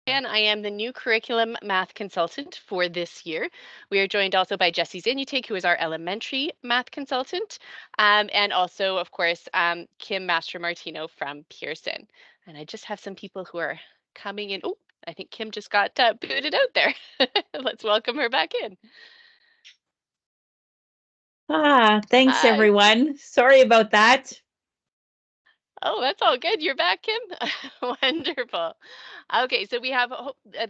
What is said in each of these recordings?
And I am the new curriculum math consultant for this year. We are joined also by Jessie Zanutake, who is our elementary math consultant, and also, of course, KIm Mastromartino from Pearson. And I just have some people who are coming in. Oh, I think Kim just got booted out there. Let's welcome her back in. Thanks Hi. everyone. Sorry about that. Oh, that's all good. You're back, Kim. Wonderful. Okay, so we have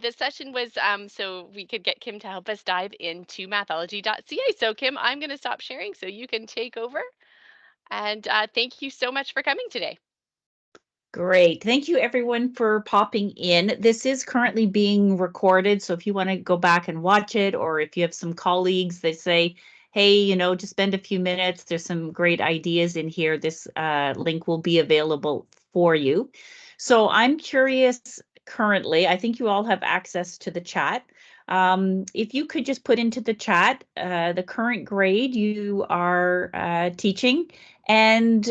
this session was so we could get Kim to help us dive into Mathology.ca. So Kim, I'm going to stop sharing so you can take over. And thank you so much for coming today. Great. Thank you everyone for popping in. This is currently being recorded, so if you want to go back and watch it, or if you have some colleagues that say, hey, just spend a few minutes, there's some great ideas in here, this link will be available for you. So I'm curious currently, I think you all have access to the chat. If you could just put into the chat the current grade you are teaching, and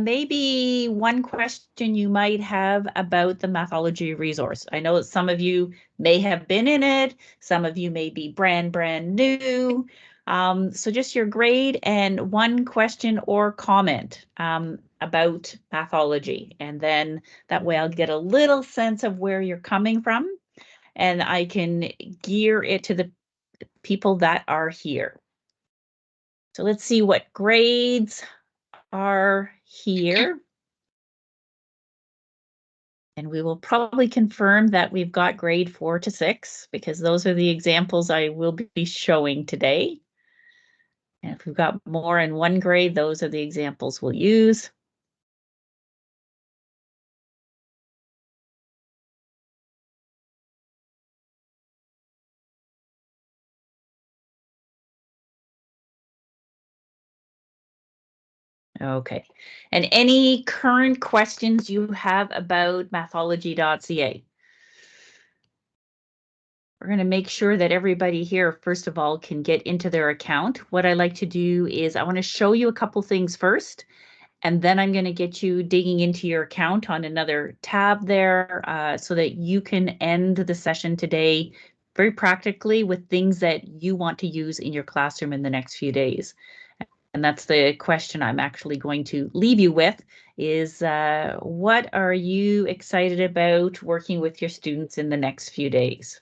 maybe one question you might have about the Mathology resource. I know that some of you may have been in it, some of you may be brand new. So just your grade and one question or comment about Mathology. And then that way I'll get a little sense of where you're coming from, and I can gear it to the people that are here. So let's see what grades are here. And we will probably confirm that we've got grade 4 to 6, because those are the examples I will be showing today. And if we've got more in one grade, those are the examples we'll use. Okay, and any current questions you have about Mathology.ca? We're going to make sure that everybody here, first of all, can get into their account. What I like to do is I want to show you a couple things first, and then I'm going to get you digging into your account on another tab there so that you can end the session today very practically with things that you want to use in your classroom in the next few days. And that's the question I'm actually going to leave you with is what are you excited about working with your students in the next few days?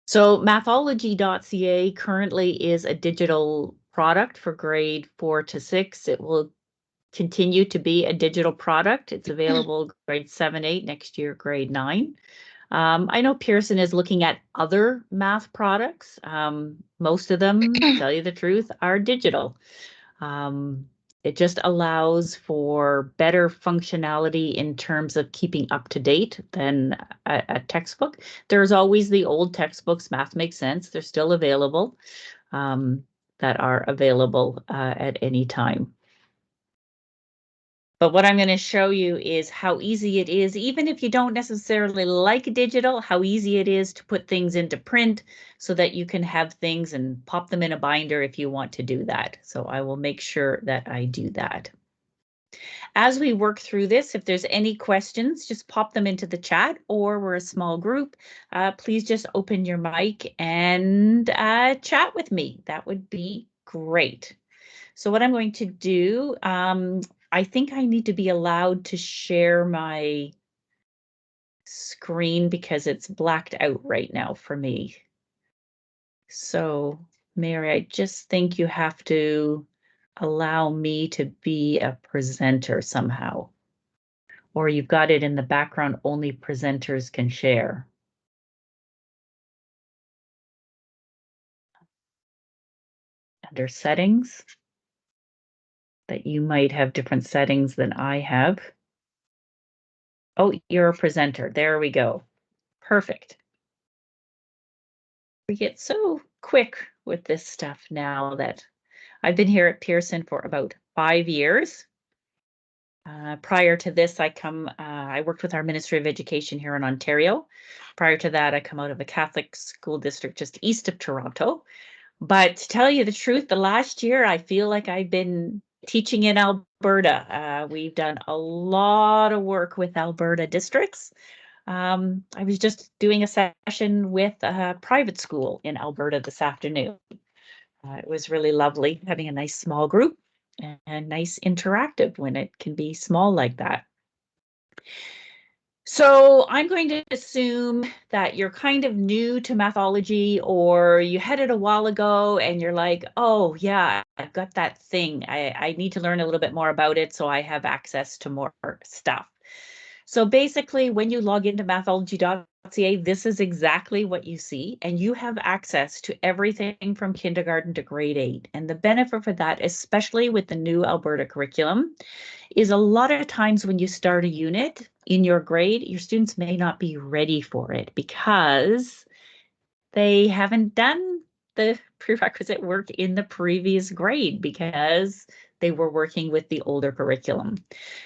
So Mathology.ca currently is a digital product for grade 4 to 6. It will continue to be a digital product. It's available grade 7, 8, next year grade 9. I know Pearson is looking at other math products. Most of them, to tell you the truth, are digital. It just allows for better functionality in terms of keeping up to date than a textbook. There's always the old textbooks, Math Makes Sense. They're still available, that are available at any time. But what I'm going to show you is how easy it is, even if you don't necessarily like digital, how easy it is to put things into print so that you can have things and pop them in a binder if you want to do that. So I will make sure that I do that. As we work through this, if there's any questions, just pop them into the chat, or we're a small group. Please just open your mic and chat with me. That would be great. So what I'm going to do, I think I need to be allowed to share my screen because it's blacked out right now for me. So Mary, I just think you have to allow me to be a presenter somehow. Or you've got it in the background, only presenters can share. Under settings, that you might have different settings than I have. Oh, you're a presenter. There we go. Perfect. We get so quick with this stuff now that I've been here at Pearson for about 5 years. Prior to this, I worked with our Ministry of Education here in Ontario. Prior to that, I come out of a Catholic school district just east of Toronto. But to tell you the truth, the last year, I feel like I've been teaching in Alberta. We've done a lot of work with Alberta districts. I was just doing a session with a private school in Alberta this afternoon. It was really lovely having a nice small group and nice interactive when it can be small like that. So I'm going to assume that you're kind of new to Mathology, or you had it a while ago and you're like, oh yeah, I've got that thing. I need to learn a little bit more about it so I have access to more stuff. So basically, when you log into Mathology.ca, this is exactly what you see, and you have access to everything from kindergarten to grade 8. And the benefit for that, especially with the new Alberta curriculum, is a lot of times when you start a unit in your grade, your students may not be ready for it because they haven't done the prerequisite work in the previous grade because they were working with the older curriculum.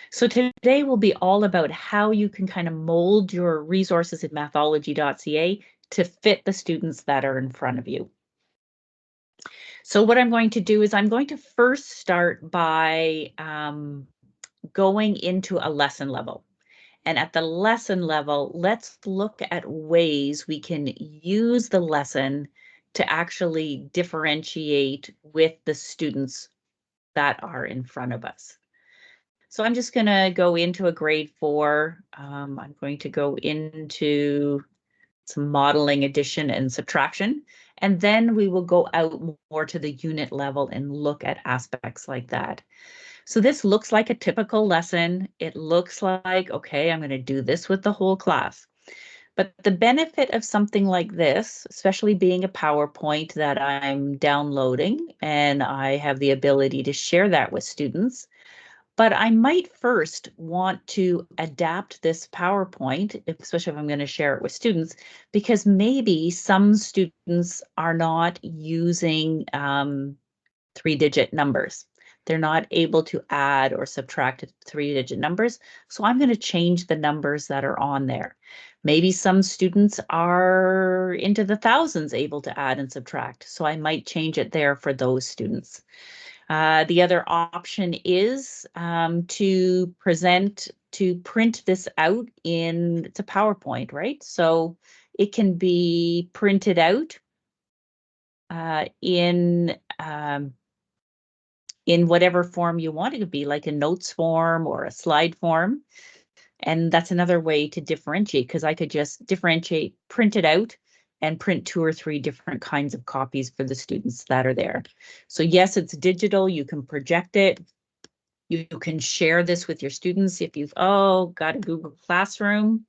So today will be all about how you can kind of mold your resources in Mathology.ca to fit the students that are in front of you. So what I'm going to do is I'm going to first start by going into a lesson level. And at the lesson level, let's look at ways we can use the lesson to actually differentiate with the students that are in front of us. So I'm just going to go into a grade 4. I'm going to go into some modeling, addition, and subtraction. And then we will go out more to the unit level and look at aspects like that. So this looks like a typical lesson. It looks like, okay, I'm going to do this with the whole class. But the benefit of something like this, especially being a PowerPoint that I'm downloading, and I have the ability to share that with students, but I might first want to adapt this PowerPoint, especially if I'm going to share it with students, because maybe some students are not using 3-digit numbers. They're not able to add or subtract 3-digit numbers. So I'm going to change the numbers that are on there. Maybe some students are into the thousands able to add and subtract. So I might change it there for those students. The other option is to print this out it's a PowerPoint, right? So it can be printed out in whatever form you want it to be, like a notes form or a slide form. And that's another way to differentiate, because I could just differentiate, print it out, and print 2 or 3 different kinds of copies for the students that are there. So yes, it's digital. You can project it. You can share this with your students if you've, got a Google Classroom.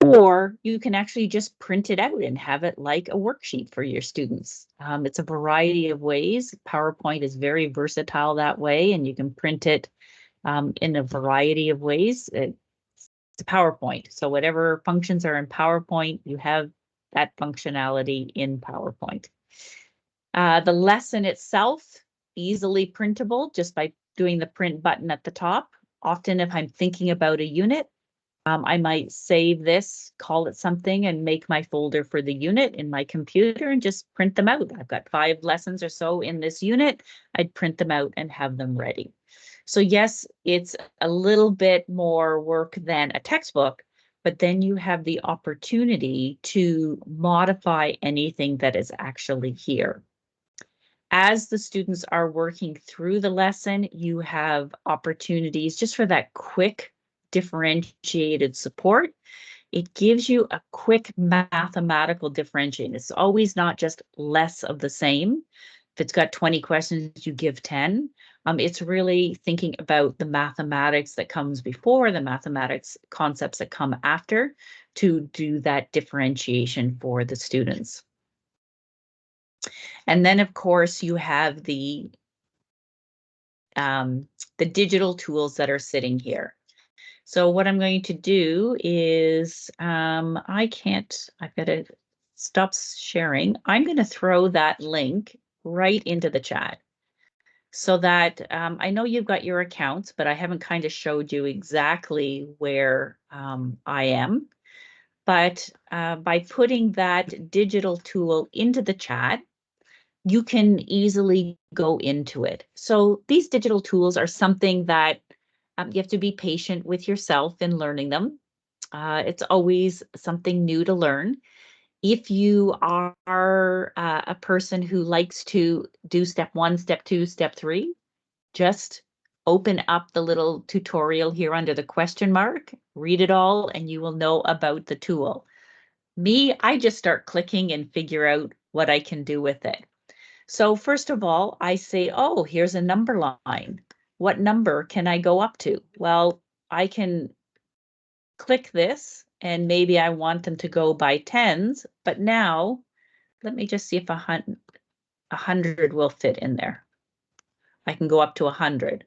Or you can actually just print it out and have it like a worksheet for your students. It's a variety of ways. PowerPoint is very versatile that way, and you can print it in a variety of ways. It's a PowerPoint. So whatever functions are in PowerPoint, you have that functionality in PowerPoint. The lesson itself, easily printable just by doing the print button at the top. Often if I'm thinking about a unit, I might save this, call it something, and make my folder for the unit in my computer and just print them out. I've got 5 lessons or so in this unit. I'd print them out and have them ready. So yes, it's a little bit more work than a textbook, but then you have the opportunity to modify anything that is actually here. As the students are working through the lesson, you have opportunities just for that quick differentiated support. It gives you a quick mathematical differentiation. It's always not just less of the same. If it's got 20 questions, you give 10. It's really thinking about the mathematics that comes before, the mathematics concepts that come after, to do that differentiation for the students. And then, of course, you have the digital tools that are sitting here. So what I'm going to do is, I've got to stop sharing. I'm going to throw that link right into the chat so that I know you've got your accounts, but I haven't kind of showed you exactly where I am. But by putting that digital tool into the chat, you can easily go into it. So these digital tools are something that you have to be patient with yourself in learning them. It's always something new to learn. If you are a person who likes to do step 1, step 2, step 3, just open up the little tutorial here under the question mark, read it all, and you will know about the tool. Me, I just start clicking and figure out what I can do with it. So first of all, I say, oh, here's a number line. What number can I go up to? Well, I can click this and maybe I want them to go by tens, but now let me just see if 100 will fit in there. I can go up to 100.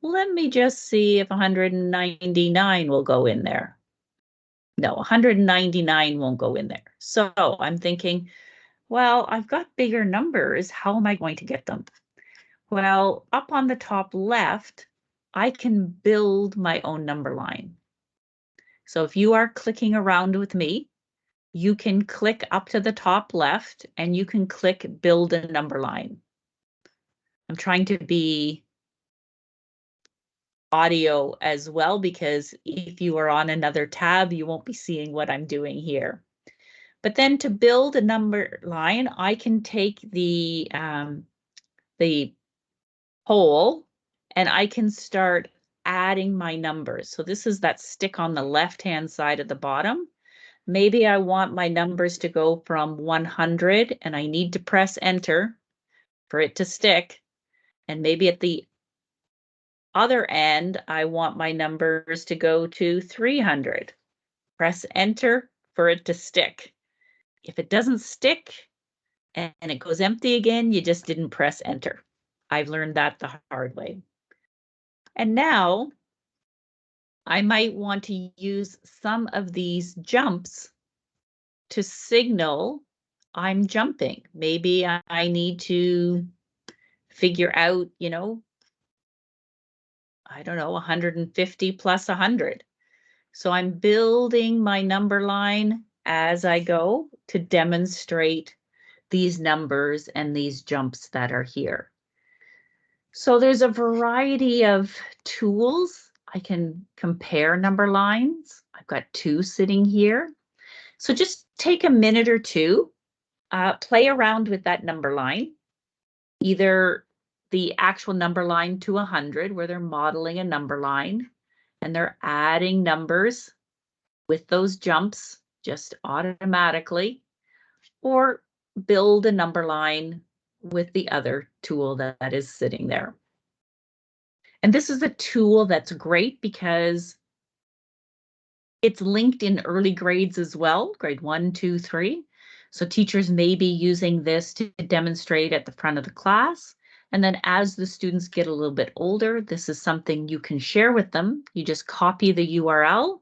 Let me just see if 199 will go in there. No, 199 won't go in there. So I'm thinking, well, I've got bigger numbers. How am I going to get them? Well, up on the top left, I can build my own number line. So if you are clicking around with me, you can click up to the top left and you can click build a number line. I'm trying to be audio as well, because if you are on another tab, you won't be seeing what I'm doing here. But then to build a number line, I can take the whole and I can start adding my numbers. So this is that stick on the left-hand side of the bottom. Maybe I want my numbers to go from 100 and I need to press enter for it to stick. And maybe at the other end, I want my numbers to go to 300. Press enter for it to stick. If it doesn't stick and it goes empty again, you just didn't press enter. I've learned that the hard way. And now I might want to use some of these jumps to signal I'm jumping. Maybe I need to figure out, I don't know, 150 plus 100. So I'm building my number line as I go to demonstrate these numbers and these jumps that are here. So there's a variety of tools. I can compare number lines. I've got 2 sitting here. So just take a minute or two, play around with that number line, either the actual number line to 100, where they're modeling a number line and they're adding numbers with those jumps just automatically, or build a number line with the other tool that is sitting there. And this is a tool that's great because it's linked in early grades as well, grade 1, 2, 3. So teachers may be using this to demonstrate at the front of the class. And then as the students get a little bit older, this is something you can share with them. You just copy the URL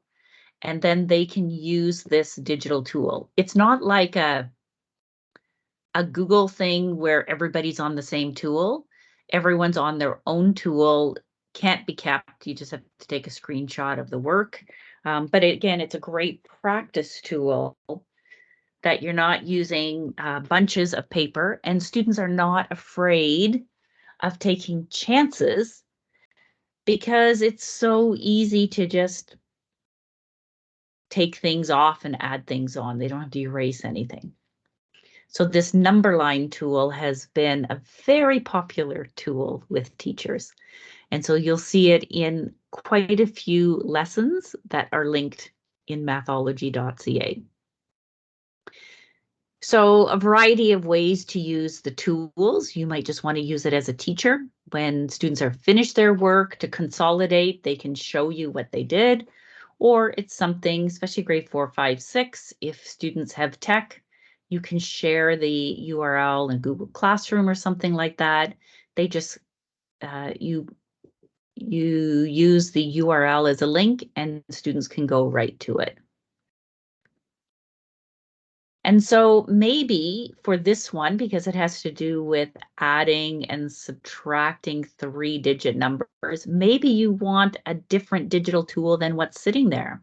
and then they can use this digital tool. It's not like a Google thing where everybody's on the same tool. Everyone's on their own tool, can't be kept. You just have to take a screenshot of the work. But again, it's a great practice tool that you're not using bunches of paper, and students are not afraid of taking chances because it's so easy to just take things off and add things on. They don't have to erase anything. So this number line tool has been a very popular tool with teachers. And so you'll see it in quite a few lessons that are linked in Mathology.ca. So a variety of ways to use the tools. You might just want to use it as a teacher. When students are finished their work to consolidate, they can show you what they did. Or it's something, especially grade 4, 5, 6, if students have tech, you can share the URL in Google Classroom or something like that. They just, you use the URL as a link and students can go right to it. And so maybe for this one, because it has to do with adding and subtracting 3-digit numbers, maybe you want a different digital tool than what's sitting there.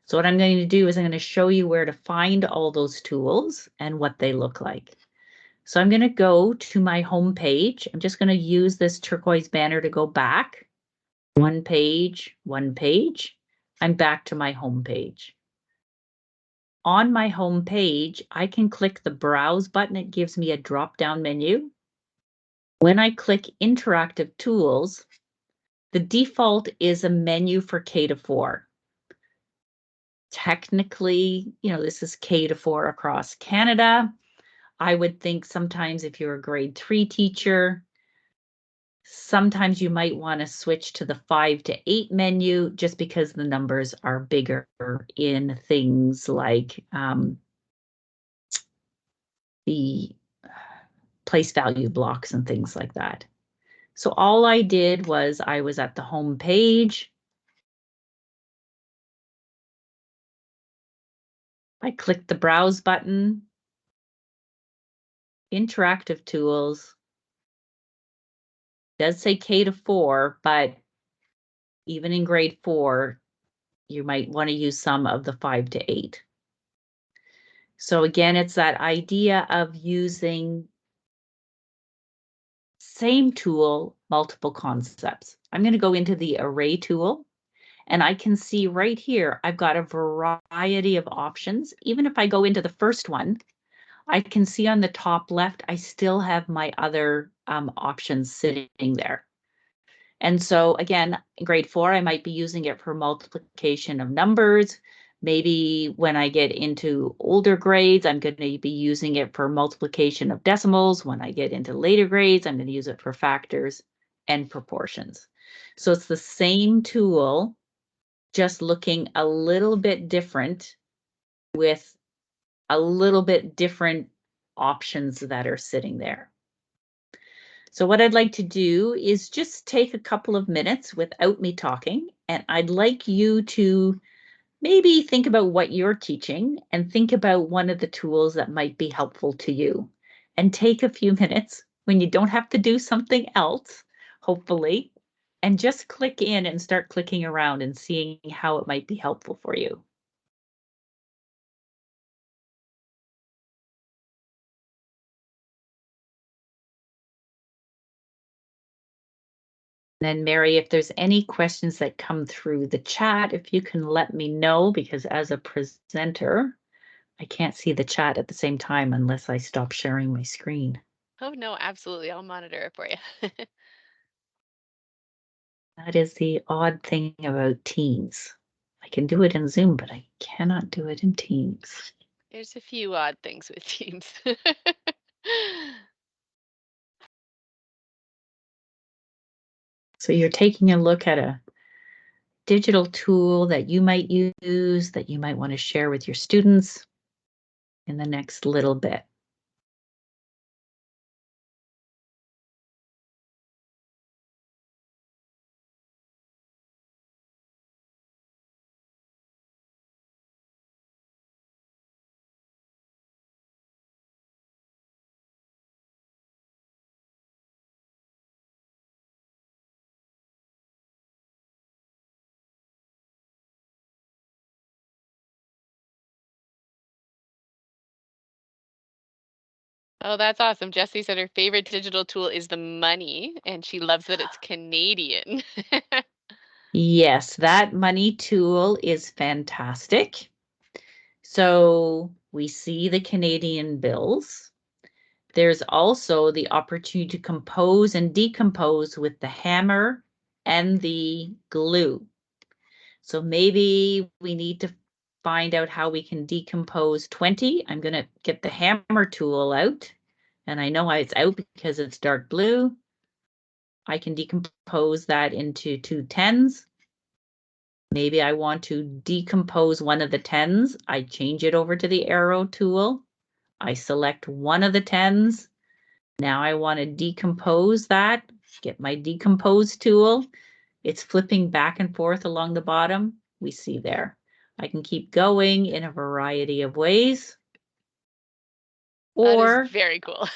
So what I'm going to do is I'm going to show you where to find all those tools and what they look like. So I'm going to go to my home page. I'm just going to use this turquoise banner to go back. One page, one page. I'm back to my home page. On my home page, I can click the Browse button. It gives me a drop-down menu. When I click Interactive Tools, the default is a menu for K-4. Technically, this is K-4 across Canada. I would think sometimes if you're a grade 3 teacher, sometimes you might want to switch to the 5 to 8 menu just because the numbers are bigger in things like the place value blocks and things like that. So all I did was I was at the home page. I clicked the Browse button, Interactive Tools. It does say K-4, but even in grade 4, you might want to use some of the 5 to 8. So again, it's that idea of using same tool, multiple concepts. I'm going to go into the array tool, and I can see right here, I've got a variety of options. Even if I go into the first one, I can see on the top left, I still have my other options sitting there. And so again, in grade 4, I might be using it for multiplication of numbers. Maybe when I get into older grades, I'm going to be using it for multiplication of decimals. When I get into later grades, I'm going to use it for factors and proportions. So it's the same tool, just looking a little bit different with a little bit different options that are sitting there. So what I'd like to do is just take a couple of minutes without me talking, and I'd like you to maybe think about what you're teaching and think about one of the tools that might be helpful to you. And take a few minutes when you don't have to do something else, hopefully, and just click in and start clicking around and seeing how it might be helpful for you. Then Mary, if there's any questions that come through the chat, if you can let me know, because as a presenter, I can't see the chat at the same time unless I stop sharing my screen. Oh, no, absolutely. I'll monitor it for you. That is the odd thing about Teams. I can do it in Zoom, but I cannot do it in Teams. There's a few odd things with Teams. So you're taking a look at a digital tool that you might use, that you might want to share with your students in the next little bit. Oh, that's awesome. Jessie said her favorite digital tool is the money, and she loves that it's Canadian. Yes, that money tool is fantastic. So we see the Canadian bills. There's also the opportunity to compose and decompose with the hammer and the glue. So maybe we need to find out how we can decompose 20. I'm going to get the hammer tool out, and I know why it's out because it's dark blue. I can decompose that into 2 10s. Maybe I want to decompose one of the 10s. I change it over to the arrow tool. I select one of the 10s. Now I want to decompose that. Get my decompose tool. It's flipping back and forth along the bottom. We see there. I can keep going in a variety of ways. That is Or very cool.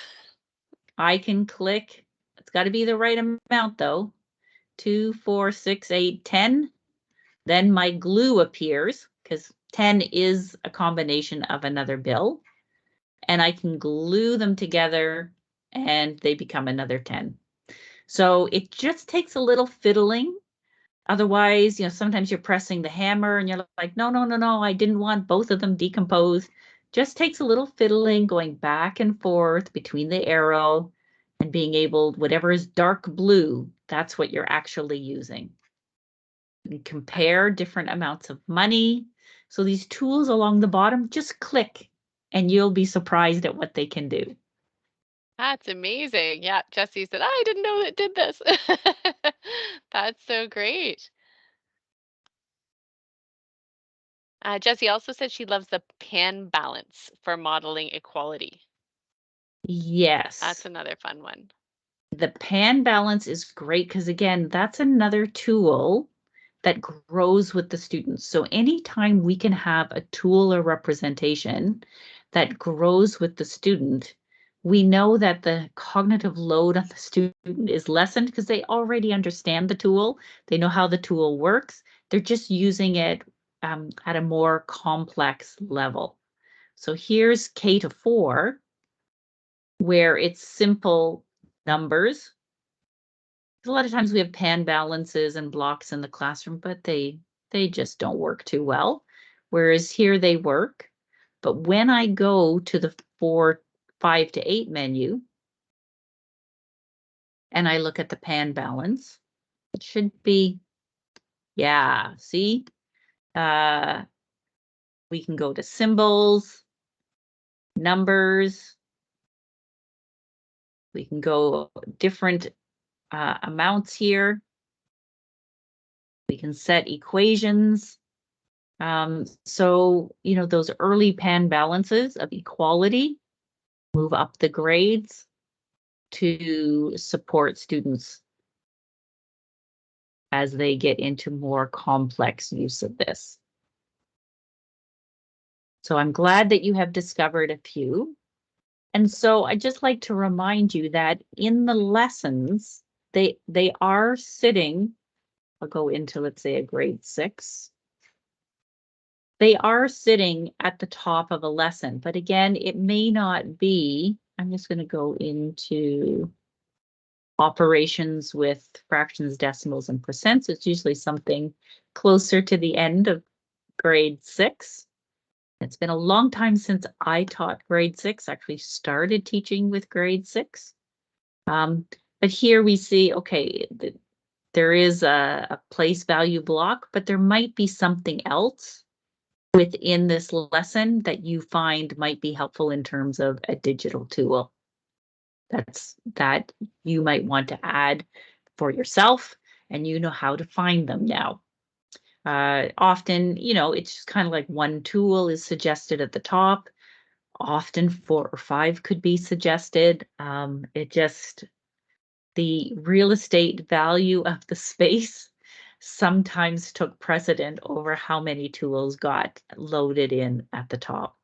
I can click, it's got to be the right amount though. 2, 4, 6, 8, 10. Then my glue appears because 10 is a combination of another bill. and I can glue them together and they become another 10. So it just takes a little fiddling. Otherwise, sometimes you're pressing the hammer and you're like, no, no, no, no, I didn't want both of them decomposed. Just takes a little fiddling, going back and forth between the arrow and being able, whatever is dark blue, that's what you're actually using. You can compare different amounts of money. So these tools along the bottom, just click and you'll be surprised at what they can do. That's amazing. Yeah, Jessie said, I didn't know it did this. That's so great. Jessie also said she loves the pan balance for modeling equality. That's Yes. another fun one. The pan balance is great because, again, that's another tool that grows with the students. So anytime we can have a tool or representation that grows with the student, we know that the cognitive load on the student is lessened because they already understand the tool. They know how the tool works. They're just using it at a more complex level. So here's K to 4, where it's simple numbers. A lot of times we have pan balances and blocks in the classroom, but they just don't work too well. Whereas here they work. But when I go to the 4, 5 to 8 menu and I look at the pan balance, it should be, yeah, see? We can go to symbols, numbers. We can go different amounts here. We can set equations. So, those early pan balances of equality move up the grades to support students as they get into more complex use of this. So I'm glad that you have discovered a few. And so I'd just like to remind you that in the lessons, they are sitting, I'll go into, let's say, a grade 6. They are sitting at the top of a lesson, but again, it may not be. I'm just going to go into operations with fractions, decimals, and percents. It's usually something closer to the end of grade 6. It's been a long time since I taught grade 6, actually started teaching with grade 6. But here we see, okay, there is a place value block, but there might be something else within this lesson that you find might be helpful in terms of a digital tool that you might want to add for yourself, and you know how to find them now. Often, it's just kind of like one tool is suggested at the top. Often 4 or 5 could be suggested. The real estate value of the space sometimes took precedent over how many tools got loaded in at the top.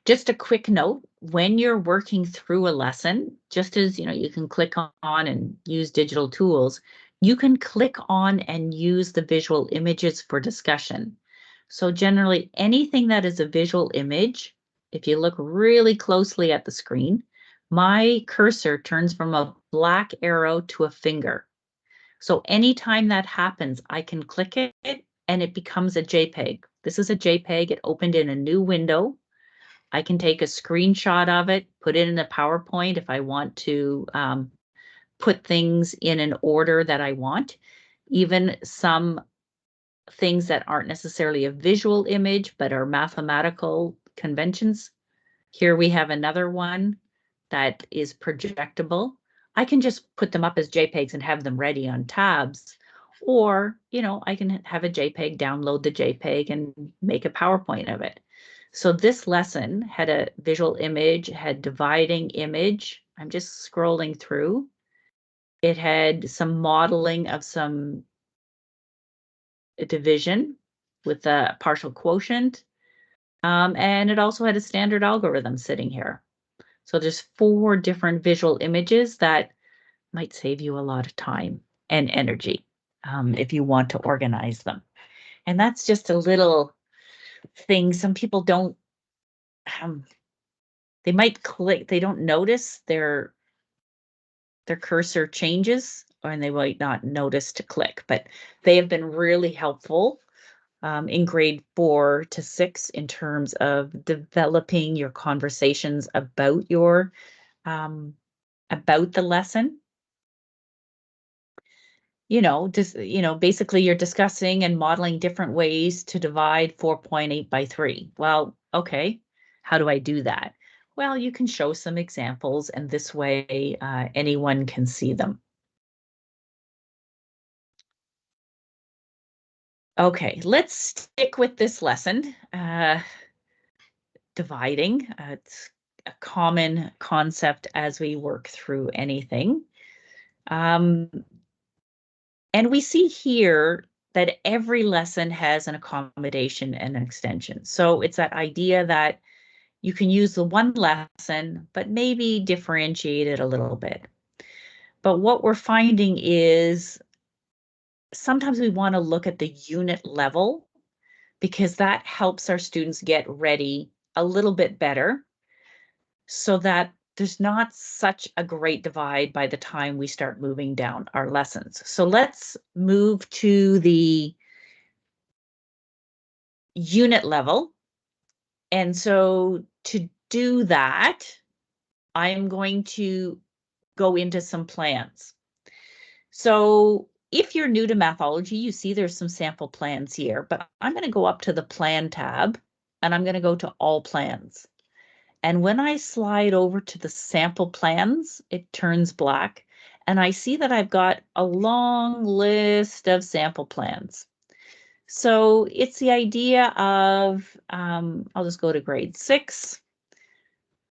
Just a quick note, when you're working through a lesson, just as you can click on and use digital tools, you can click on and use the visual images for discussion. So generally anything that is a visual image, if you look really closely at the screen, my cursor turns from a black arrow to a finger. So anytime that happens, I can click it and it becomes a JPEG. This is a JPEG. It opened in a new window. I can take a screenshot of it, put it in a PowerPoint if I want to put things in an order that I want. Even some things that aren't necessarily a visual image, but are mathematical conventions. Here we have another one that is projectable. I can just put them up as JPEGs and have them ready on tabs. Or, I can have a JPEG, download the JPEG and make a PowerPoint of it. So this lesson had a visual image, had dividing image. I'm just scrolling through. It had some modeling of some division with a partial quotient. And it also had a standard algorithm sitting here. So there's 4 different visual images that might save you a lot of time and energy if you want to organize them. And that's just a little thing. Some people don't they might click, they don't notice their cursor changes, and they might not notice to click, but they have been really helpful in grade 4 to 6 in terms of developing your conversations about your about the lesson. Basically you're discussing and modeling different ways to divide 4.8 by 3. Well, okay, how do I do that? Well, you can show some examples, and this way anyone can see them. Okay, let's stick with this lesson. Dividing, it's a common concept as we work through anything. And we see here that every lesson has an accommodation and an extension. So it's that idea that you can use the one lesson, but maybe differentiate it a little bit. But what we're finding is sometimes we want to look at the unit level, because that helps our students get ready a little bit better so that there's not such a great divide by the time we start moving down our lessons. So let's move to the unit level. And so to do that, I'm going to go into some plans. So if you're new to Mathology, you see there's some sample plans here, but I'm going to go up to the Plan tab, and I'm going to go to All Plans. And when I slide over to the sample plans, it turns black, and I see that I've got a long list of sample plans. So it's the idea of, I'll just go to grade 6.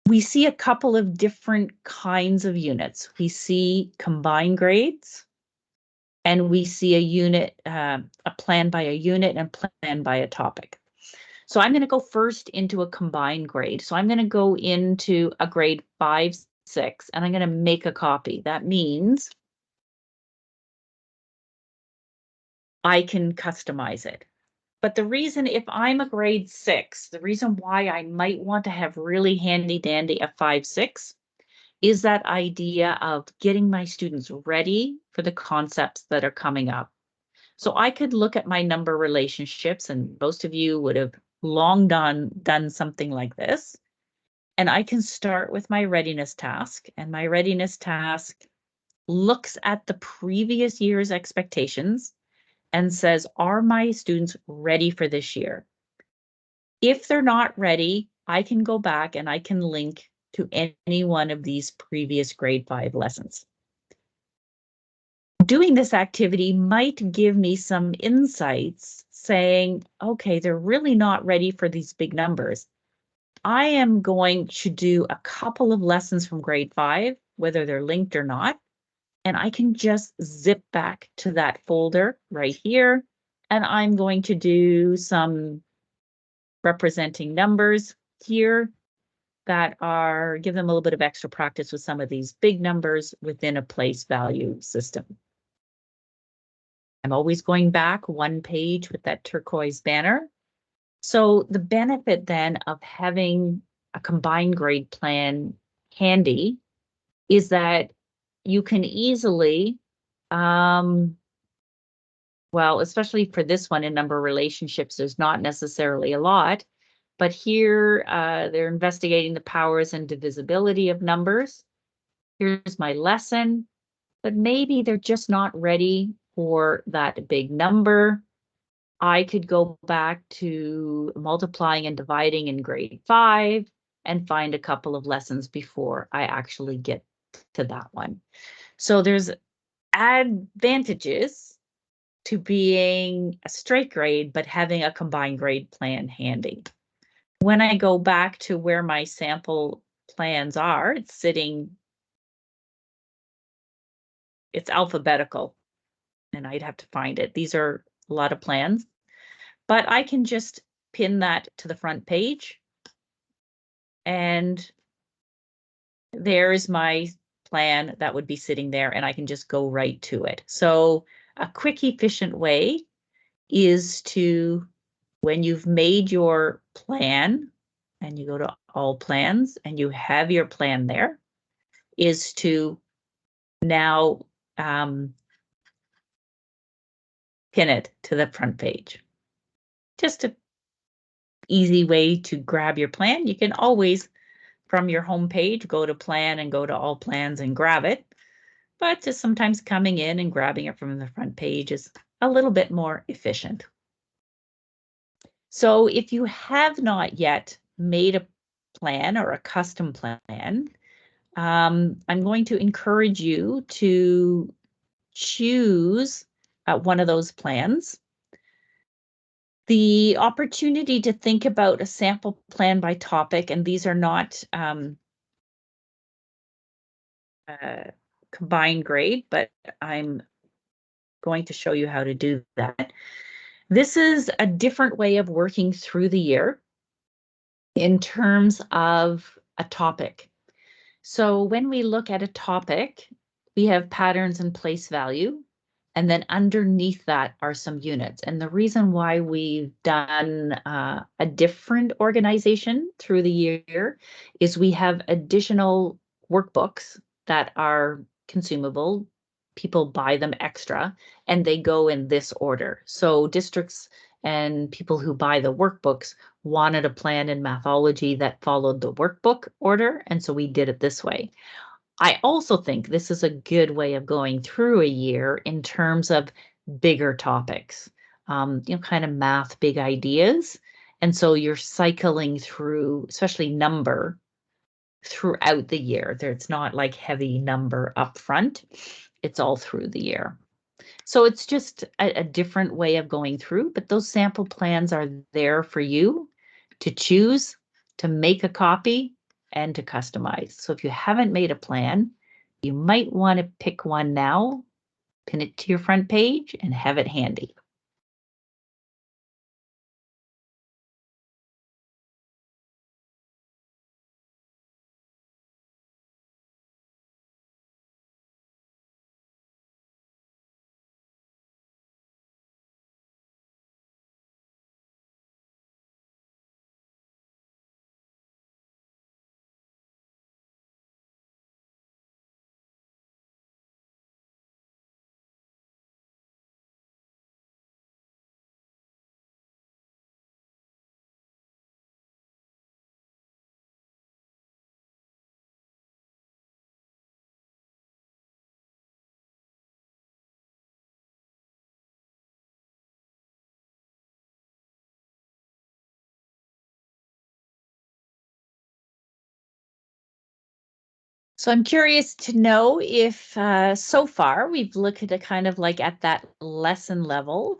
We see a couple of different kinds of units. We see combined grades, and we see a unit, a plan by a unit and plan by a topic. So I'm going to go first into a combined grade. So I'm going to go into a grade 5, 6, and I'm going to make a copy. That means I can customize it. But the reason, if I'm a grade 6, the reason why I might want to have really handy dandy a 5, 6 is that idea of getting my students ready for the concepts that are coming up. So I could look at my number relationships, and most of you would have long done something like this. And I can start with my readiness task, and my readiness task looks at the previous year's expectations and says, are my students ready for this year? If they're not ready, I can go back and I can link to any one of these previous grade 5 lessons. Doing this activity might give me some insights saying, okay, they're really not ready for these big numbers. I am going to do a couple of lessons from grade 5, whether they're linked or not, and I can just zip back to that folder right here, and I'm going to do some representing numbers here that are, give them a little bit of extra practice with some of these big numbers within a place value system. I'm always going back one page with that turquoise banner. So the benefit then of having a combined grade plan handy is that you can easily, well, especially for this one in number relationships, there's not necessarily a lot, but here they're investigating the powers and divisibility of numbers. Here's my lesson, but maybe they're just not ready for that big number. I could go back to multiplying and dividing in grade 5 and find a couple of lessons before I actually get to that one. So there's advantages to being a straight grade, but having a combined grade plan handy. When I go back to where my sample plans are, it's alphabetical, and I'd have to find it. These are a lot of plans, but I can just pin that to the front page, and there's my plan that would be sitting there, and I can just go right to it. So a quick, efficient way is to, when you've made your plan, and you go to all plans and you have your plan there, is to now pin it to the front page. Just an easy way to grab your plan. You can always, from your home page, go to plan and go to all plans and grab it. But just sometimes coming in and grabbing it from the front page is a little bit more efficient. So if you have not yet made a plan or a custom plan, I'm going to encourage you to choose one of those plans. The opportunity to think about a sample plan by topic, and these are not combined grade, but I'm going to show you how to do that. This is a different way of working through the year in terms of a topic. So when we look at a topic, we have patterns and place value, and then underneath that are some units. And the reason why we've done a different organization through the year is we have additional workbooks that are consumable. People buy them extra, and they go in this order. So districts and people who buy the workbooks wanted a plan in Mathology that followed the workbook order, and so we did it this way. I also think this is a good way of going through a year in terms of bigger topics, kind of math, big ideas. And so you're cycling through, especially number, throughout the year. It's not like heavy number up front. It's all through the year. So it's just a different way of going through, but those sample plans are there for you to choose, to make a copy, and to customize. So if you haven't made a plan, you might want to pick one now, pin it to your front page, and have it handy. So I'm curious to know if so far we've looked at a kind of like at that lesson level.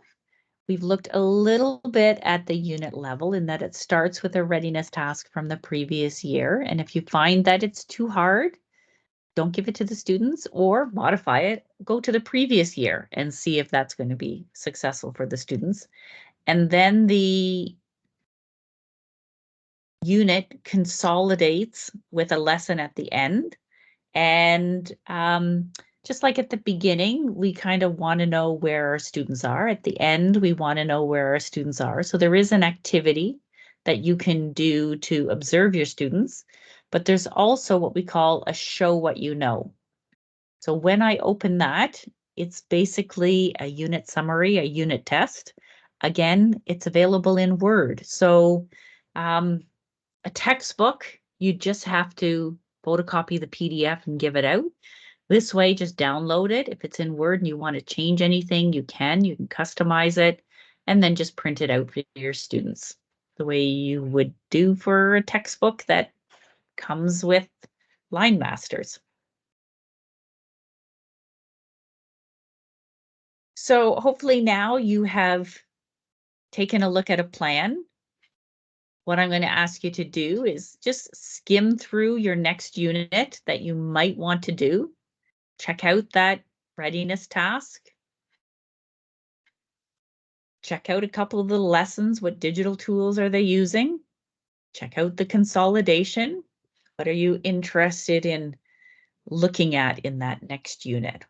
We've looked a little bit at the unit level in that it starts with a readiness task from the previous year. And if you find that it's too hard, don't give it to the students or modify it. Go to the previous year and see if that's going to be successful for the students. And then the unit consolidates with a lesson at the end. And just like at the beginning, we kind of want to know where our students are. At the end, we want to know where our students are. So there is an activity that you can do to observe your students, but there's also what we call a show what you know. So when I open that, it's basically a unit summary, a unit test. Again, it's available in Word. So a textbook, you just have to photocopy the PDF and give it out. This way, just download it. If it's in Word and you want to change anything, you can customize it and then just print it out for your students the way you would do for a textbook that comes with Line Masters. So hopefully now you have taken a look at a plan. What I'm going to ask you to do is just skim through your next unit that you might want to do. Check out that readiness task. Check out a couple of the lessons. What digital tools are they using? Check out the consolidation. What are you interested in looking at in that next unit?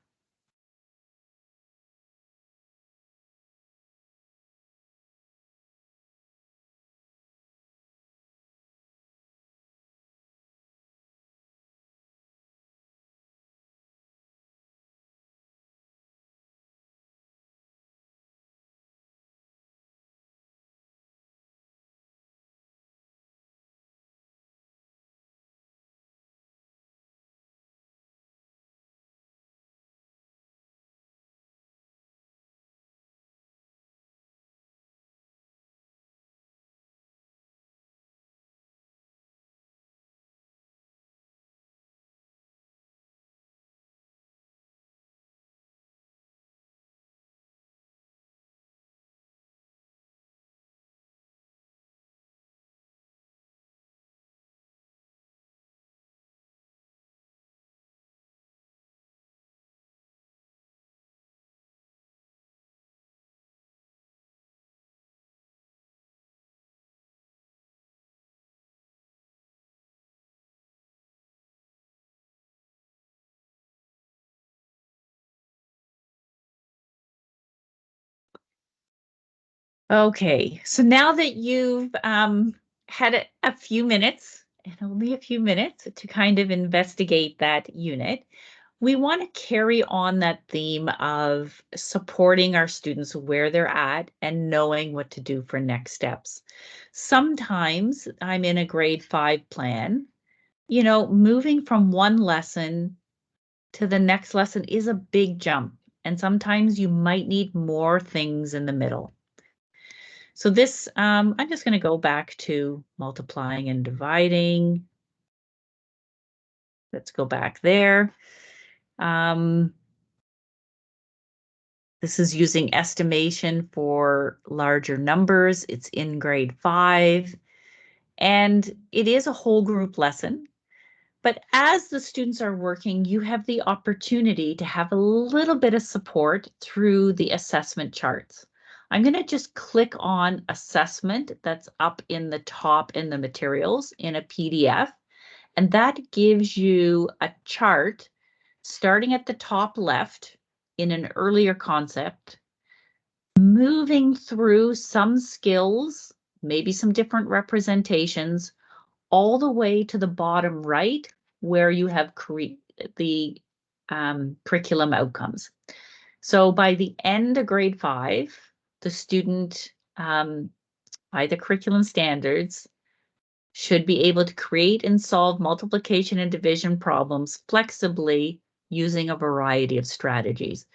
Okay, so now that you've had a few minutes, and only a few minutes, to kind of investigate that unit, we want to carry on that theme of supporting our students where they're at and knowing what to do for next steps. Sometimes I'm in a grade 5 plan, moving from one lesson to the next lesson is a big jump. And sometimes you might need more things in the middle. So this, I'm just going to go back to multiplying and dividing. Let's go back there. This is using estimation for larger numbers. It's in grade 5, and it is a whole group lesson. But as the students are working, you have the opportunity to have a little bit of support through the assessment charts. I'm going to just click on assessment that's up in the top in the materials in a PDF, and that gives you a chart starting at the top left in an earlier concept, moving through some skills, maybe some different representations, all the way to the bottom right where you have the curriculum outcomes. So by the end of grade 5, the student, by the curriculum standards, should be able to create and solve multiplication and division problems flexibly using a variety of strategies,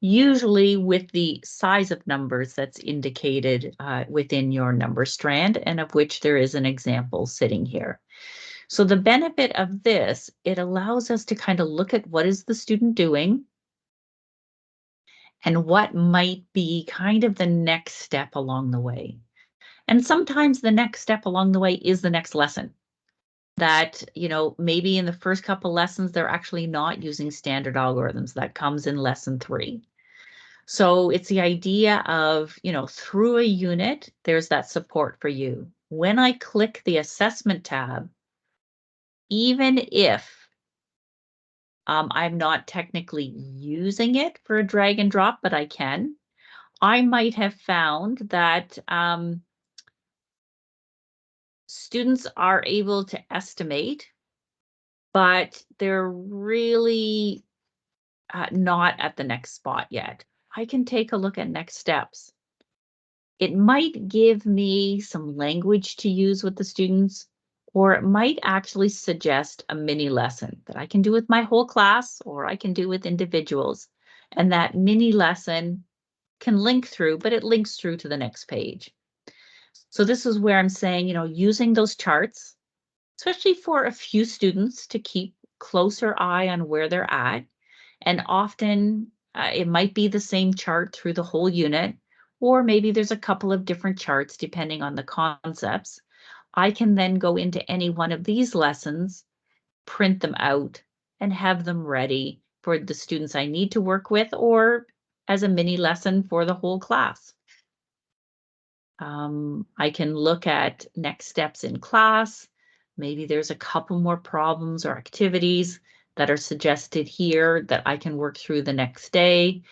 usually with the size of numbers that's indicated within your number strand, and of which there is an example sitting here. So the benefit of this, it allows us to kind of look at what is the student doing and what might be kind of the next step along the way. And sometimes the next step along the way is the next lesson. That, maybe in the first couple lessons, they're actually not using standard algorithms. That comes in lesson 3. So it's the idea of, through a unit, there's that support for you. When I click the assessment tab, even if I'm not technically using it for a drag and drop, but I can, I might have found that students are able to estimate, but they're really not at the next spot yet. I can take a look at next steps. It might give me some language to use with the students, or it might actually suggest a mini lesson that I can do with my whole class, or I can do with individuals. And that mini lesson can link through, but it links through to the next page. So this is where I'm saying, using those charts, especially for a few students to keep closer eye on where they're at. And often it might be the same chart through the whole unit, or maybe there's a couple of different charts depending on the concepts. I can then go into any one of these lessons, print them out, and have them ready for the students I need to work with, or as a mini lesson for the whole class. I can look at next steps in class. Maybe there's a couple more problems or activities that are suggested here that I can work through the next day.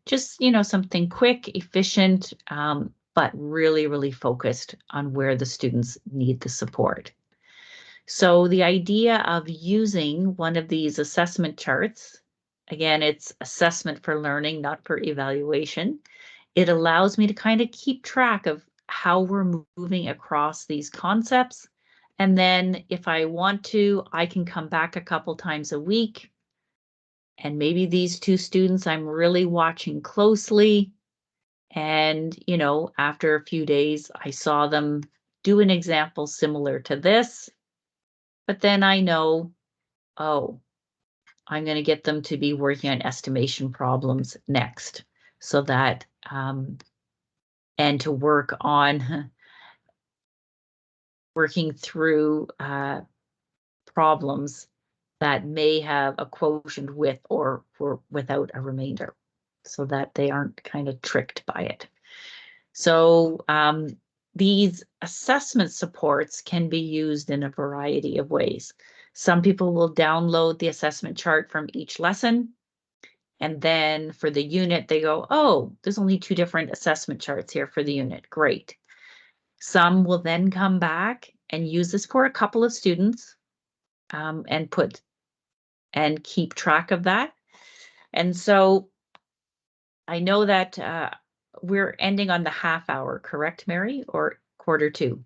Just, something quick, efficient, but really, really focused on where the students need the support. So the idea of using one of these assessment charts, again, it's assessment for learning, not for evaluation. It allows me to kind of keep track of how we're moving across these concepts. And then if I want to, I can come back a couple times a week. And maybe these 2 students I'm really watching closely. And, after a few days, I saw them do an example similar to this. But then I know, oh, I'm going to get them to be working on estimation problems next, so that and to work on working through problems that may have a quotient with or without a remainder, so that they aren't kind of tricked by it. So these assessment supports can be used in a variety of ways. Some people will download the assessment chart from each lesson And then for the unit, they go, oh, there's only 2 different assessment charts here for the unit. Great. Some will then come back and use this for a couple of students and keep track of that. And so I know that we're ending on the half hour, correct, Mary, or quarter to?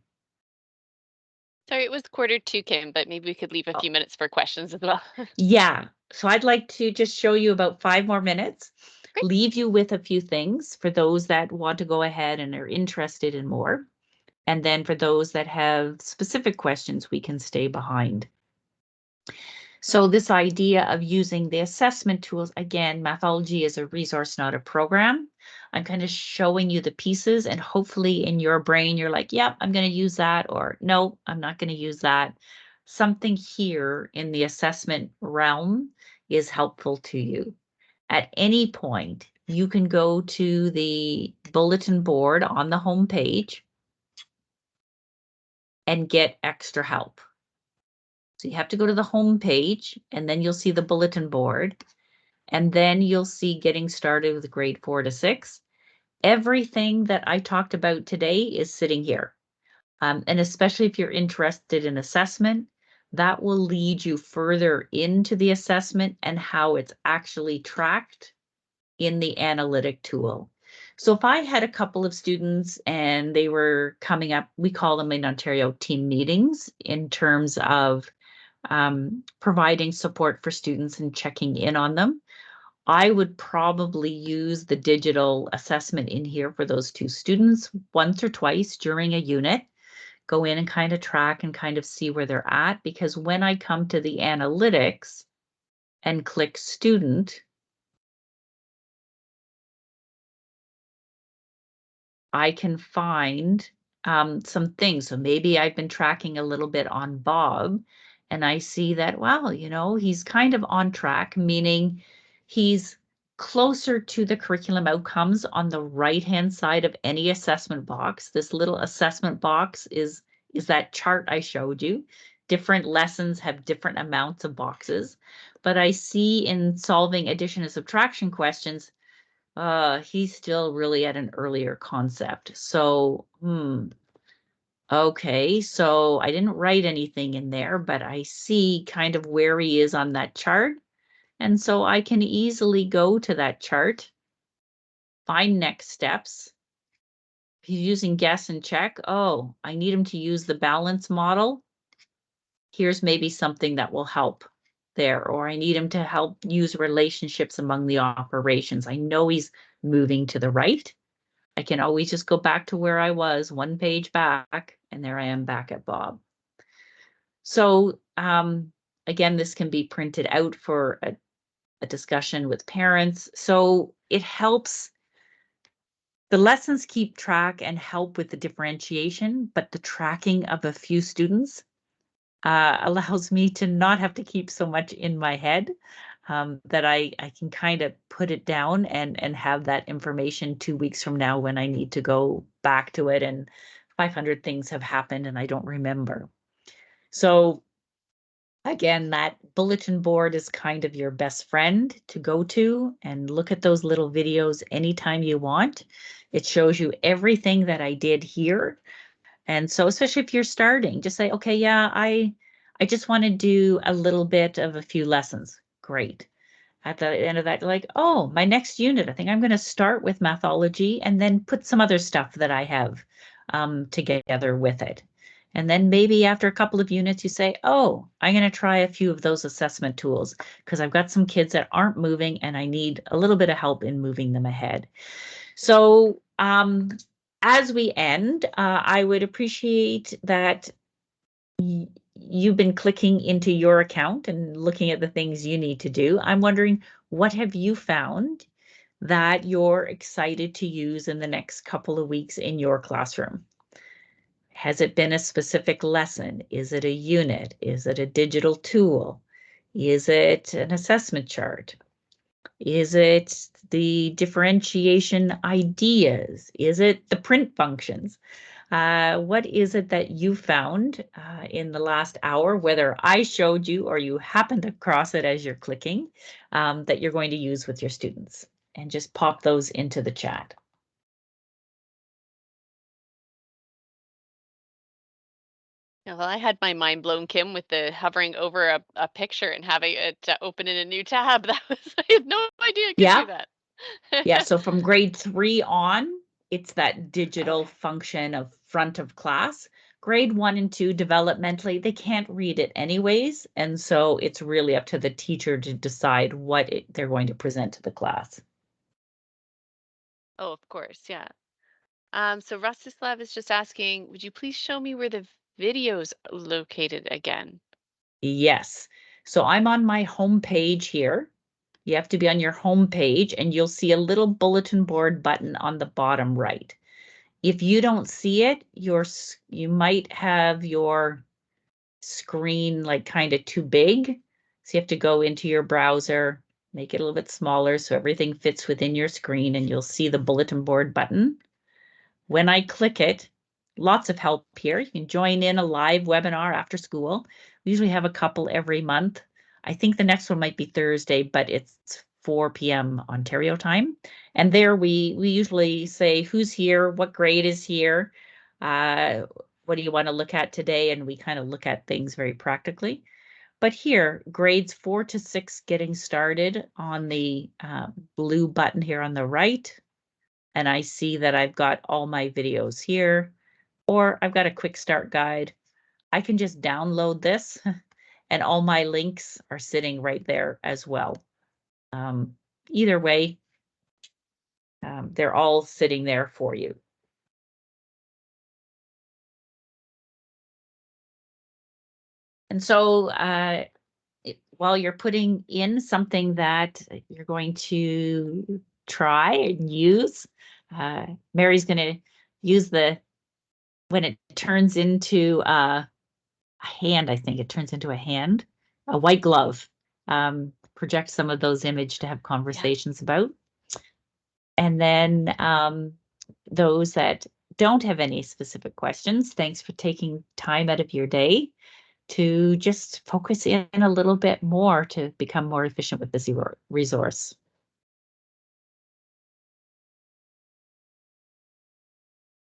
Sorry, it was quarter to, Kim, but maybe we could leave a few minutes for questions as well. Yeah, so I'd like to just show you about 5 more minutes, Great. leave you with a few things for those that want to go ahead and are interested in more. And then for those that have specific questions, we can stay behind. So this idea of using the assessment tools, again, Mathology is a resource, not a program. I'm kind of showing you the pieces, and hopefully in your brain, you're like, yep, I'm going to use that, or no, I'm not going to use that. Something here in the assessment realm is helpful to you. At any point, you can go to the bulletin board on the home page and get extra help. So you have to go to the home page, and then you'll see the bulletin board, and then you'll see getting started with grade 4 to 6. Everything that I talked about today is sitting here. And especially if you're interested in assessment, that will lead you further into the assessment and how it's actually tracked in the analytic tool. So if I had a couple of students and they were coming up, we call them in Ontario team meetings in terms of providing support for students and checking in on them. I would probably use the digital assessment in here for those 2 students once or twice during a unit, go in and kind of track and kind of see where they're at, because when I come to the analytics and click student, I can find some things. So maybe I've been tracking a little bit on Bob, and I see that, well, he's kind of on track, meaning he's closer to the curriculum outcomes on the right-hand side of any assessment box. This little assessment box is that chart I showed you. Different lessons have different amounts of boxes, but I see in solving addition and subtraction questions, he's still really at an earlier concept. So, okay, so I didn't write anything in there, but I see kind of where he is on that chart. And so I can easily go to that chart, find next steps. If he's using guess and check, oh, I need him to use the balance model. Here's maybe something that will help there, or I need him to help use relationships among the operations. I know he's moving to the right. I can always just go back to where I was, 1 page back, and there I am back at Bob. So again, this can be printed out for a discussion with parents. So it helps. The lessons keep track and help with the differentiation, but the tracking of a few students allows me to not have to keep so much in my head, that I can kind of put it down and have that information 2 weeks from now when I need to go back to it and 500 things have happened and I don't remember. So again, that bulletin board is kind of your best friend to go to and look at those little videos anytime you want. It shows you everything that I did here. And so especially if you're starting, just say, okay, yeah, I just want to do a little bit of a few lessons. Great. At the end of that, like, oh, my next unit, I think I'm going to start with Mathology and then put some other stuff that I have together with it. And then maybe after a couple of units, you say, oh, I'm going to try a few of those assessment tools because I've got some kids that aren't moving and I need a little bit of help in moving them ahead. So as we end, I would appreciate that you've been clicking into your account and looking at the things you need to do. I'm wondering, what have you found that you're excited to use in the next couple of weeks in your classroom? Has it been a specific lesson? Is it a unit? Is it a digital tool? Is it an assessment chart? Is it the differentiation ideas? Is it the print functions? What is it that you found in the last hour, whether I showed you or you happened across it as you're clicking, that you're going to use with your students? And just pop those into the chat. Yeah, well, I had my mind blown, Kim, with the hovering over a picture and having it open in a new tab. That was, I had no idea it could Yeah. do that. Yeah, so from grade 3 on, it's that digital Okay. function of front of class. Grade 1 and 2 developmentally, they can't read it anyways, and so it's really up to the teacher to decide what they're going to present to the class. Oh, of course, yeah. So Rostislav is just asking, would you please show me where the video's located again? Yes. So I'm on my home page here. You have to be on your home page and you'll see a little bulletin board button on the bottom right. If you don't see it, you might have your screen like kind of too big. So you have to go into your browser, make it a little bit smaller so everything fits within your screen and you'll see the bulletin board button. When I click it, lots of help here. You can join in a live webinar after school. We usually have a couple every month. I think the next one might be Thursday, but it's 4 p.m. Ontario time. And there we usually say who's here, what grade is here, what do you want to look at today? And we kind of look at things very practically. But here, grades 4 to 6 getting started on the blue button here on the right. And I see that I've got all my videos here, or I've got a quick start guide. I can just download this and all my links are sitting right there as well. Either way, they're all sitting there for you. And so while you're putting in something that you're going to try and use, Mary's going to use when it turns into a hand, I think it turns into a hand, a white glove, project some of those images to have conversations about. And then those that don't have any specific questions, thanks for taking time out of your day to just focus in a little bit more to become more efficient with this resource.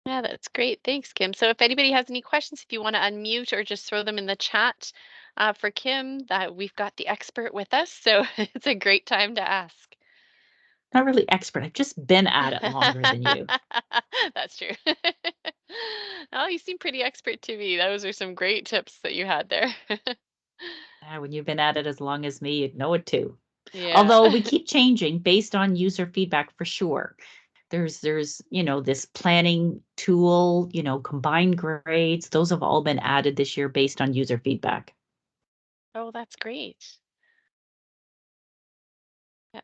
Yeah, that's great. Thanks, Kim. So if anybody has any questions, if you want to unmute or just throw them in the chat for Kim, that we've got the expert with us. So it's a great time to ask. Not really expert, I've just been at it longer than you. That's true. Oh, you seem pretty expert to me. Those are some great tips that you had there. When you've been at it as long as me, you'd know it too. Yeah. Although we keep changing based on user feedback for sure. There's this planning tool, combined grades. Those have all been added this year based on user feedback. Oh, that's great.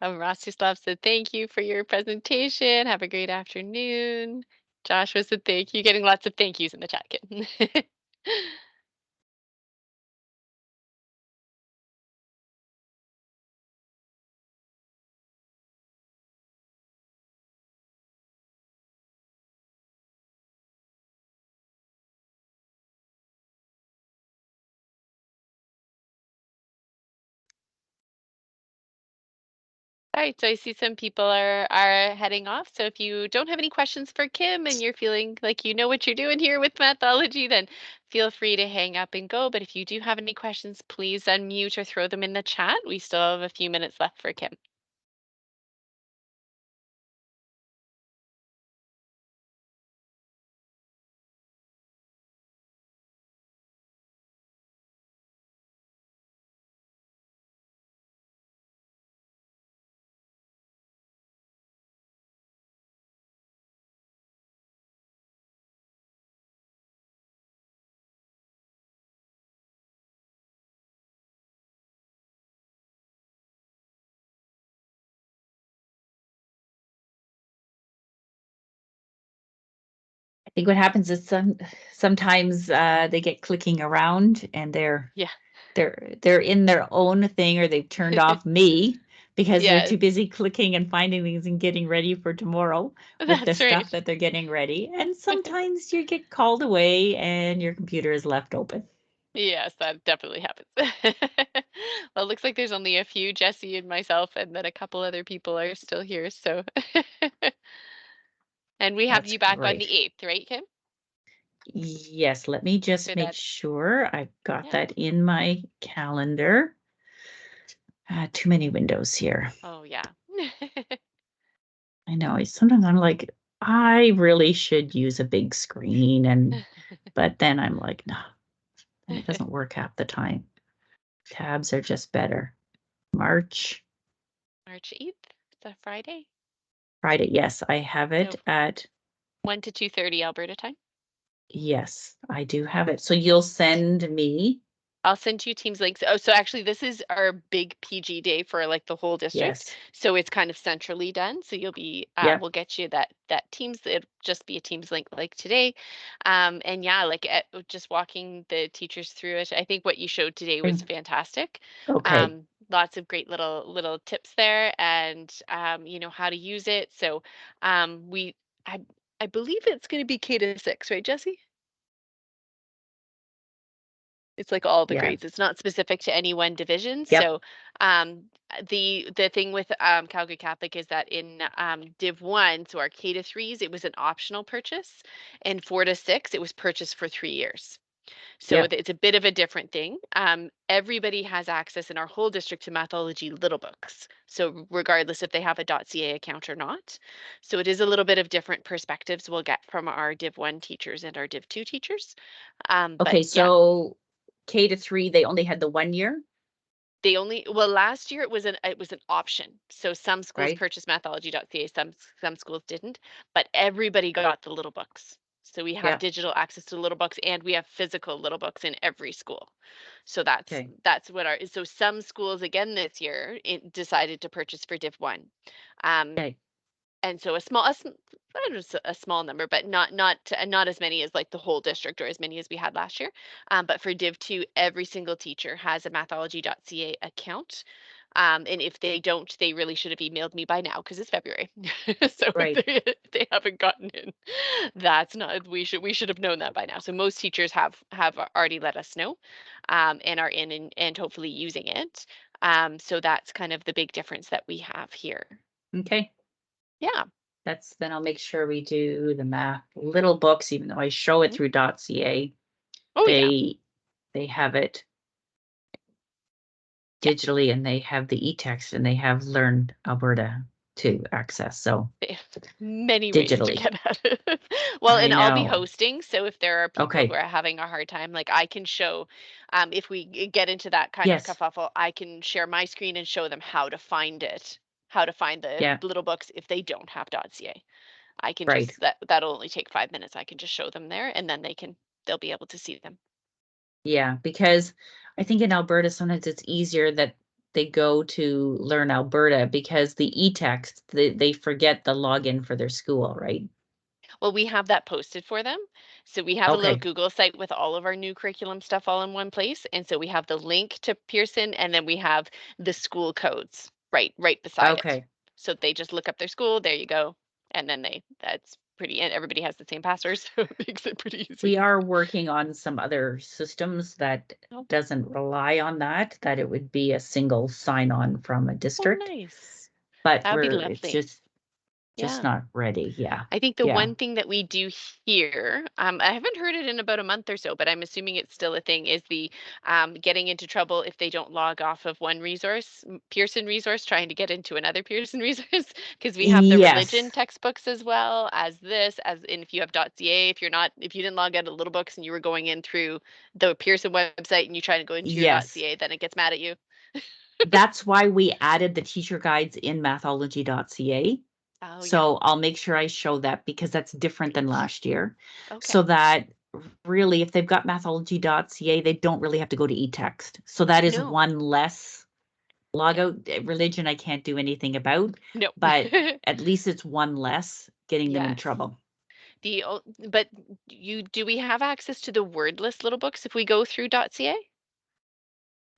Rostislav said, thank you for your presentation. Have a great afternoon. Joshua said, thank you. Getting lots of thank yous in the chat, Kim. All right, so I see some people are heading off. So if you don't have any questions for Kim and you're feeling like you know what you're doing here with Mathology, then feel free to hang up and go. But if you do have any questions, please unmute or throw them in the chat. We still have a few minutes left for Kim. I think what happens is sometimes they get clicking around and Yeah. they're in their own thing or they've turned off me. because they're Yes, too busy clicking and finding things and getting ready for tomorrow with the that's stuff right. that they're getting ready. And sometimes you get called away and your computer is left open. Yes, that definitely happens. Well, it looks like there's only a few, Jesse and myself, and then a couple other people are still here. So, and we have That's you back on the great. 8th, right, Kim? Yes, let me just For make that, sure I've got yeah. that in my calendar. Too many windows here. Oh, yeah. I know. Sometimes I'm like, I really should use a big screen, but then I'm like, no, and it doesn't work half the time. Tabs are just better. March, March 8th, it's a Friday. Friday. Yes, I have So it at, 1 to 2:30 Alberta time. yes, I do have it. So you'll send me, I'll send you Teams links. Oh, so actually this is our big PG day for like the whole district. yes, So it's kind of centrally done. So you'll be, yep, we'll get you that Teams, it'll just be a Teams link like today. And yeah, like just walking the teachers through it. I think what you showed today was fantastic. okay, Lots of great little tips there and you know, how to use it. So we I I believe it's going to be K to 6, right, Jesse? It's like all the yeah, grades. It's not specific to any one division. yep, So the thing with Calgary Catholic is that in Div 1, so our K to 3s, it was an optional purchase, and 4 to 6, it was purchased for 3 years. So yep, it's a bit of a different thing. Everybody has access in our whole district to Mathology little books. So regardless if they have a .ca account or not. So it is a little bit of different perspectives we'll get from our Div 1 teachers and our Div 2 teachers. But okay. yeah, So K to 3, they only had the 1 year, they only, well, last year it was an option. So some schools right? purchased Mathology.ca, some schools didn't, but everybody got the little books. So we have Yep, digital access to little books and we have physical little books in every school. So that's okay, that's what our, so some schools again this year decided to purchase for Div 1. Um, okay, and so I don't know, a small number, but not as many as like the whole district or as many as we had last year. But for Div 2, every single teacher has a Mathology.ca account. And if they don't, they really should have emailed me by now because it's February. So right. if they haven't gotten in, that's not, we should have known that by now. So most teachers have already let us know, and are in and hopefully using it. So that's kind of the big difference that we have here. Okay. Yeah. Then I'll make sure we do the math little books, even though I show it Mhm. through .ca. Oh yeah. They they have it Yeah. digitally and they have the e-text and they have Learn Alberta to access. So They have many ways to digitally. get at it. Well, I and I'll be know. hosting, so if there are people who Okay. are having a hard time, like I can show, if we get into that kind of Yes. kerfuffle, I can share my screen and show them how to find it, how to find the Yeah. little books if they don't have .ca. I can Right. just that'll only take 5 minutes. I can just show them there, and then they'll be able to see them. Yeah. Because I think in Alberta, sometimes it's easier that they go to Learn Alberta because the e-text, they forget the login for their school, right? Well, we have that posted for them. So we have a little Okay. Google site with all of our new curriculum stuff all in one place. And so we have the link to Pearson and then we have the school codes right beside it. Okay. So they just look up their school, there you go. And then that's pretty, and everybody has the same password, so it makes it pretty easy. We are working on some other systems that Oh, doesn't rely on that it would be a single sign-on from a oh district, nice. but That would be it's lovely. just Yeah. not ready. Yeah. I think the Yeah. one thing that we do here, I haven't heard it in about a month or so, but I'm assuming it's still a thing, is the getting into trouble if they don't log off of one resource, Pearson resource, trying to get into another Pearson resource, because we have the religion Yes. textbooks as well as this, as in if you have .ca, if you didn't log out of little books and you were going in through the Pearson website and you try to go into your Yes. .ca, then it gets mad at you. That's why we added the teacher guides in Mathology.ca. Oh yeah, So I'll make sure I show that because that's different than great. last year. So Okay. that really, if they've got Mathology.ca, they don't really have to go to eText. So that is No. one less Yeah. logout. Religion I can't do anything about, No. but at least it's one less getting them in Yes. trouble. But do we have access to the wordless little books if we go through .ca?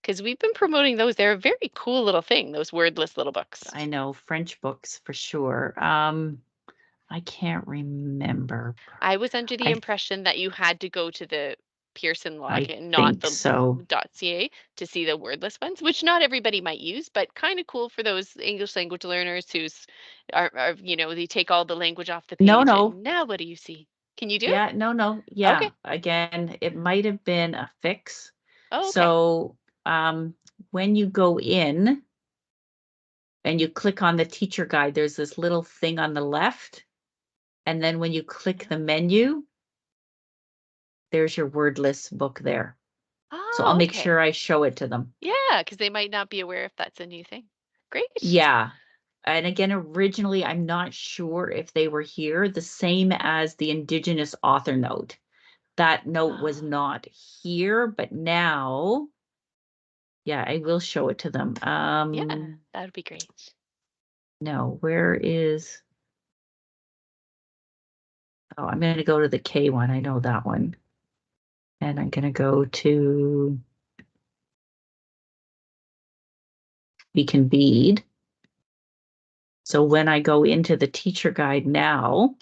Because we've been promoting those. They're a very cool little thing, those wordless little books. I know French books for sure. I can't remember. I was under the I impression that you had to go to the Pearson I login, not think the so. .ca, to see the wordless ones, which not everybody might use, but kind of cool for those English language learners who's are they take all the language off the No, page no. and now what do you see? Can you do it? Yeah, no. Okay. Yeah. Again, it might have been a fix. Oh, okay. So, when you go in and you click on the teacher guide, there's this little thing on the left. And then when you click the menu, there's your wordless book there. So I'll Oh, make okay. sure I show it to them. Yeah, because they might not be aware if that's a new thing. Great. Yeah. And again, originally, I'm not sure if they were here, the same as the Indigenous author note. That note was Ah, not here, but now, yeah, I will show it to them. yeah, that would be great. No, where is, oh, I'm going to go to the K one. I know that one. And I'm going to go to We Can Bead. So when I go into the teacher guide now,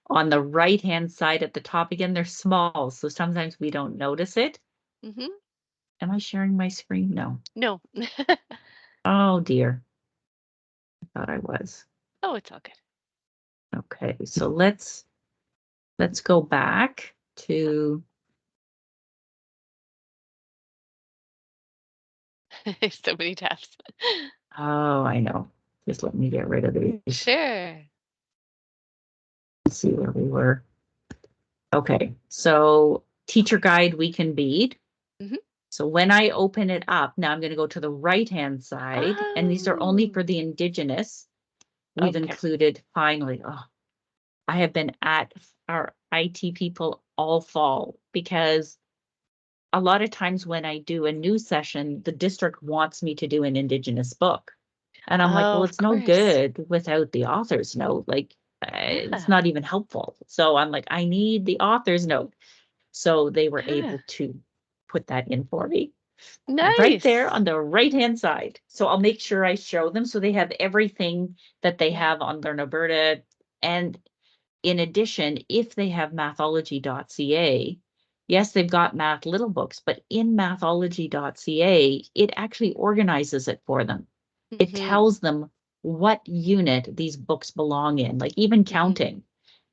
on the right-hand side at the top again, they're small, so sometimes we don't notice it. Mm-hmm. Am I sharing my screen? No. No. Oh dear. I thought I was. Oh, it's all good. Okay, so let's go back to, So many tabs. oh, I know. Just let me get rid of these. Sure. Let's see where we were. Okay, so teacher guide We Can Bead. Mm-hmm. So when I open it up, now I'm going to go to the right-hand side, and these are only Oh, for the Indigenous. We've okay. included, finally, oh, I have been at our IT people all fall because a lot of times when I do a new session, the district wants me to do an Indigenous book. And I'm like, Oh, well, of it's no course. good without the author's note. Like, it's Yeah. not even helpful. So I'm like, I need the author's note. So they were Yeah. able to put that in for me right there Nice. on the right-hand side. So I'll make sure I show them so they have everything that they Yeah. have on Learn Alberta. And in addition, if they have Mathology.ca, yes, they've got math little books, but in Mathology.ca, it actually organizes it for them. It Mm-hmm. tells them what unit these books belong in, like even Mm-hmm. counting.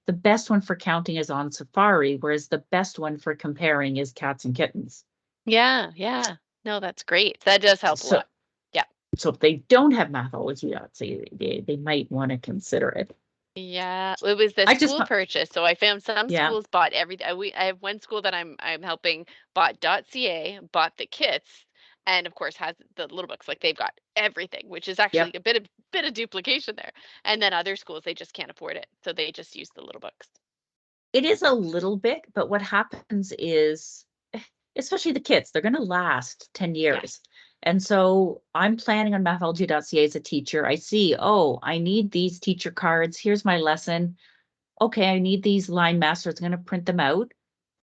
The best one for counting is on Safari, whereas the best one for comparing is Cats and Kittens. Yeah, yeah. No, that's great. That does help a So, lot. Yeah. so if they don't have Mathology.ca, they might want to consider it. Yeah, it was the I just, school purchase. So I found some yeah, schools bought everything. I have one school that I'm helping bought .ca, bought the kits, and of course has the little books. Like they've got everything, which is actually yep. a bit of duplication there. And then other schools they just can't afford it, so they just use the little books. It is a little bit, but what happens is, especially the kids, they're going to last 10 Yeah. years. And so I'm planning on Mathology.ca as a teacher. I see, oh, I need these teacher cards. Here's my lesson. Okay, I need these line masters. I'm going to print them out.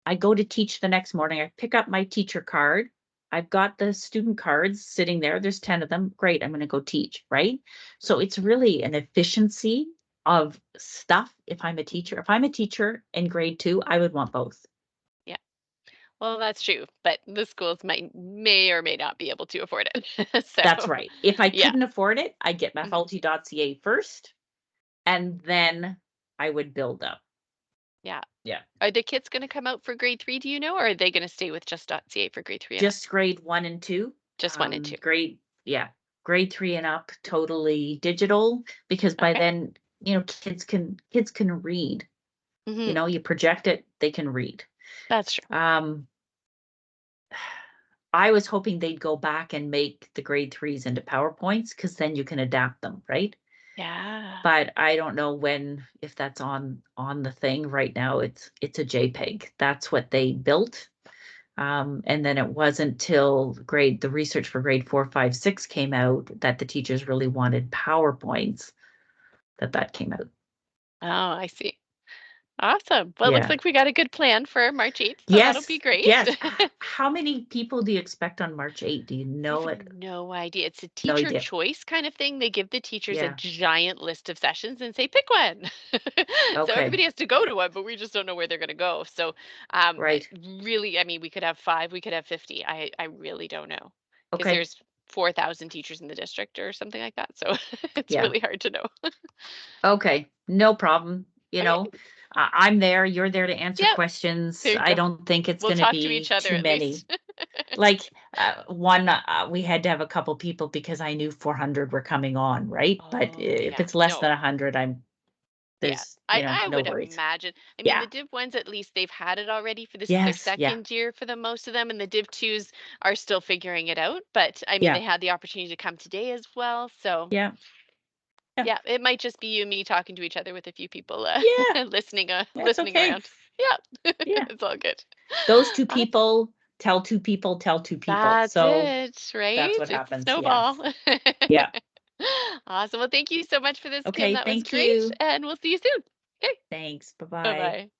I go to teach the next morning. I pick up my teacher card. I've got the student cards sitting there. There's 10 of them. Great. I'm going to go teach, right? So it's really an efficiency of stuff if I'm a teacher. If I'm a teacher in grade 2, I would want both. Yeah. Well, that's true, but the schools may or may not be able to afford it. So, That's right. If I yeah. couldn't afford it, I'd get Mhm. Mathology.ca first, and then I would build up. Yeah. Yeah. Are the kits going to come out for grade 3, do you know, or are they going to stay with just .ca for grade 3 and up? Just grade 1 and 2. Just 1 and 2. Yeah, grade 3 and up, totally digital, because by Okay. then, kids can read. Mhm. You project it, they can read. That's true. Um, I was hoping they'd go back and make the grade 3s into PowerPoints, because then you can adapt them, right? Yeah. But I don't know if that's on the thing right now. It's a JPEG. That's what they built. And then it wasn't till the research for grade 4, 5, 6 came out that the teachers really wanted PowerPoints that came out. Oh, I see. Awesome. Well, it looks Yeah. like we got a good plan for March 8th, so that'll be Yes, great. yes. How many people do you expect on March 8th? Do you I know have it? no idea. It's a No teacher idea. choice kind of thing. They give the teachers a Yeah. giant list of sessions and say, pick one. So Okay. everybody has to go to one, but we just don't know where they're going to go. So, Right. really, I mean, we could have 5, we could have 50. I really don't know because Okay. there's 4,000 teachers in the district or something like that. So it's Yeah. really hard to know. Okay. No problem. Okay. I'm there. You're there to answer Yeah. questions. There you I go. don't think it's We'll going to talk to each be other too at many. least. Like one, we had to have a couple people because I knew 400 were coming on, right? But Oh, if yeah. it's less than No. 100, Yeah, there's, I no would worries. imagine. I mean, Yeah. the Div 1s, at least they've had it already for this is their Yes. Yeah. second year for the most of them, and the Div 2s are still figuring it out. But I mean, Yeah. they had the opportunity to come today as well. So Yeah. Yeah. yeah, it might just be you and me talking to each other with a few people Yeah. That's listening okay. around. Yeah, Yeah. it's all good. Those two Uh, people tell two people, tell two people. that's So it, that's right? what It's a happens. Yeah. snowball. Yeah. Awesome. Well, thank you so much for this, Kim. Okay. That was Thank great, you. and we'll see you soon. Okay. Thanks. Bye Bye-bye. bye.